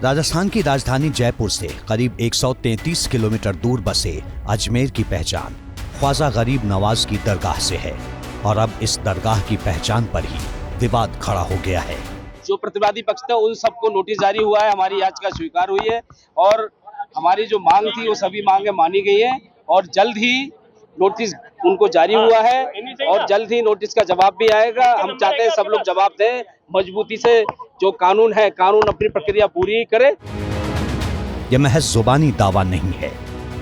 राजस्थान की राजधानी जयपुर से करीब 133 किलोमीटर दूर बसे अजमेर की पहचान ख्वाजा गरीब नवाज की दरगाह से है और अब इस दरगाह की पहचान पर ही विवाद खड़ा हो गया है। जो प्रतिवादी पक्ष था उन सबको नोटिस जारी हुआ है, हमारी याचिका स्वीकार हुई है और हमारी जो मांग थी वो सभी मांगे मानी गई है और जल्द ही नोटिस उनको जारी हुआ है और जल्द ही नोटिस का जवाब भी आएगा। हम चाहते हैं सब लोग जवाब दें मजबूती से, जो कानून है कानून अपनी प्रक्रिया पूरी करे। यह महज जुबानी दावा नहीं है,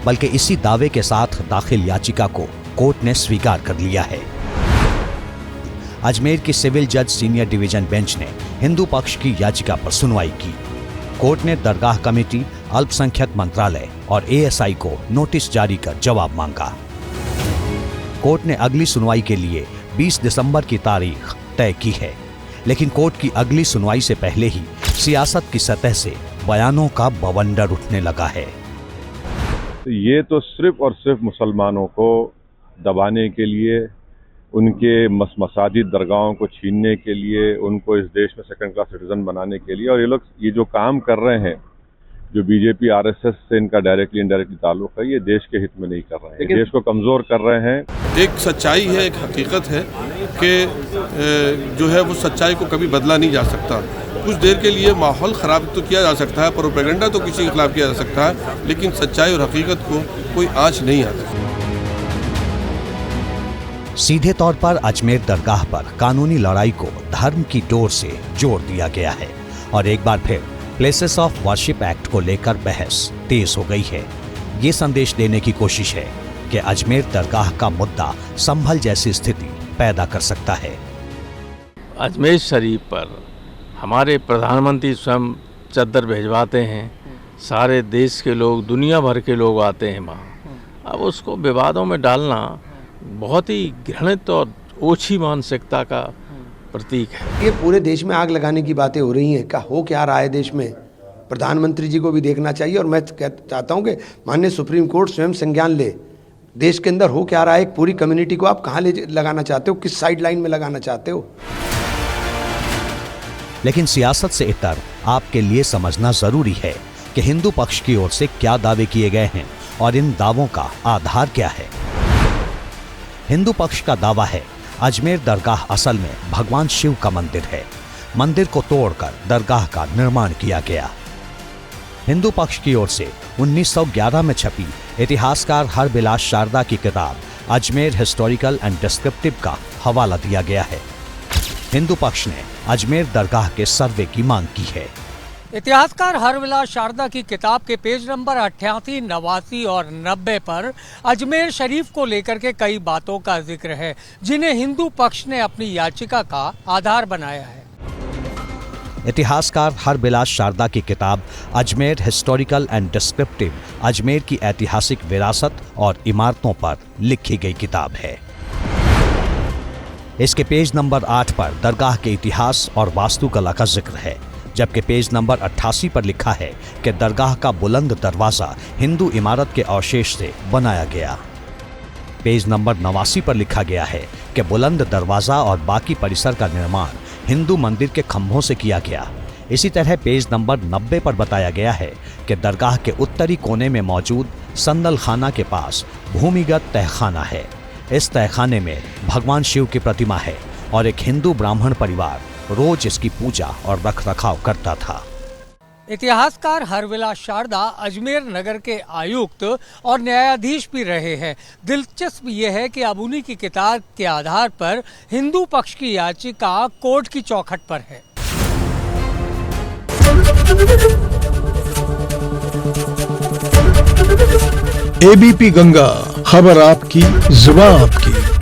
बल्कि इसी दावे के साथ दाखिल याचिका को कोर्ट ने स्वीकार कर लिया है। अजमेर की सिविल जज सीनियर डिवीजन बेंच ने हिंदू पक्ष की याचिका पर सुनवाई की। कोर्ट ने दरगाह कमेटी, अल्पसंख्यक मंत्रालय और एएसआई को नोटिस जारी कर जवाब मांगा। कोर्ट ने अगली सुनवाई के लिए 20 दिसंबर की तारीख तय की है, लेकिन कोर्ट की अगली सुनवाई से पहले ही सियासत की सतह से बयानों का बवंडर उठने लगा है। ये तो सिर्फ और सिर्फ मुसलमानों को दबाने के लिए, उनके मसाजिद दरगाहों को छीनने के लिए, उनको इस देश में सेकंड क्लास सिटीजन बनाने के लिए, और ये लोग ये जो काम कर रहे हैं, जो बीजेपी आरएसएस से इनका डायरेक्टली इनडायरेक्टली ताल्लुक है, ये देश के हित में नहीं कर रहे हैं, देश को कमजोर कर रहे हैं। एक सच्चाई है, एक हकीकत है कि जो है वो सच्चाई को कभी बदला नहीं जा सकता। कुछ देर के लिए माहौल ख़राब तो किया जा सकता है, प्रोपेगेंडा तो किसी के खिलाफ किया जा सकता है, लेकिन सच्चाई और हकीकत को कोई आँच नहीं आती। सीधे तौर पर अजमेर दरगाह पर कानूनी लड़ाई को धर्म की डोर से जोड़ दिया गया है और एक बार फिर प्लेसेस ऑफ वर्शिप एक्ट को लेकर बहस तेज हो गई है। ये संदेश देने की कोशिश है कि अजमेर दरगाह का मुद्दा संभल जैसी स्थिति पैदा कर सकता है। अजमेर शरीफ पर हमारे प्रधानमंत्री स्वयं चद्दर भिजवाते हैं, सारे देश के लोग, दुनिया भर के लोग आते हैं वहाँ। अब उसको विवादों में डालना बहुत ही घृणित और ओछी मानसिकता का प्रतीक है। ये पूरे देश में आग लगाने की बातें हो रही हैं, हो क्या रहा है देश में, प्रधानमंत्री जी को भी देखना चाहिए और मैं चाहता हूं कि माननीय सुप्रीम कोर्ट स्वयं संज्ञान ले। देश के अंदर हो क्या रहा है, एक पूरी कम्युनिटी को आप कहां ले लगाना चाहते हो, किस साइड लाइन में लगाना चाहते हो। लेकिन सियासत से इतर आपके लिए समझना जरूरी है कि हिंदू पक्ष की ओर से क्या दावे किए गए हैं और इन दावों का आधार क्या है। हिंदू पक्ष का दावा है अजमेर दरगाह असल में भगवान शिव का मंदिर है। मंदिर को तोड़कर दरगाह का निर्माण किया गया। हिंदू पक्ष की ओर से 1911 में छपी इतिहासकार हरबिलास शारदा की किताब अजमेर हिस्टोरिकल एंड डिस्क्रिप्टिव का हवाला दिया गया है। हिंदू पक्ष ने अजमेर दरगाह के सर्वे की मांग की है। इतिहासकार हरबिलास शारदा की किताब के पेज नंबर 88, 89 और 90 पर अजमेर शरीफ को लेकर के कई बातों का जिक्र है, जिन्हें हिंदू पक्ष ने अपनी याचिका का आधार बनाया है। इतिहासकार हरबिलास शारदा की किताब Ajmer historical and descriptive Ajmer की ऐतिहासिक विरासत और इमारतों पर लिखी गई किताब है। इसके पेज नंबर 8 पर दरगाह के इतिहास और वास्तुकला का जिक्र है, जबकि पेज नंबर 88 पर लिखा है कि दरगाह का बुलंद दरवाजा हिंदू इमारत के अवशेष से बनाया गया। पेज नंबर 89 पर लिखा गया है कि बुलंद दरवाजा और बाकी परिसर का निर्माण हिंदू मंदिर के खंभों से किया गया। इसी तरह पेज नंबर 90 पर बताया गया है कि दरगाह के उत्तरी कोने में मौजूद संदल खाना के पास भूमिगत तहखाना है। इस तहखाने में भगवान शिव की प्रतिमा है और एक हिंदू ब्राह्मण परिवार रोज इसकी पूजा और रखरखाव करता था। इतिहासकार हरबिलास शारदा अजमेर नगर के आयुक्त और न्यायाधीश भी रहे हैं। दिलचस्प ये है कि अब उन्हीं की किताब के आधार पर हिंदू पक्ष की याचिका कोर्ट की चौखट पर है। एबीपी गंगा, खबर आपकी, जुबान आपकी।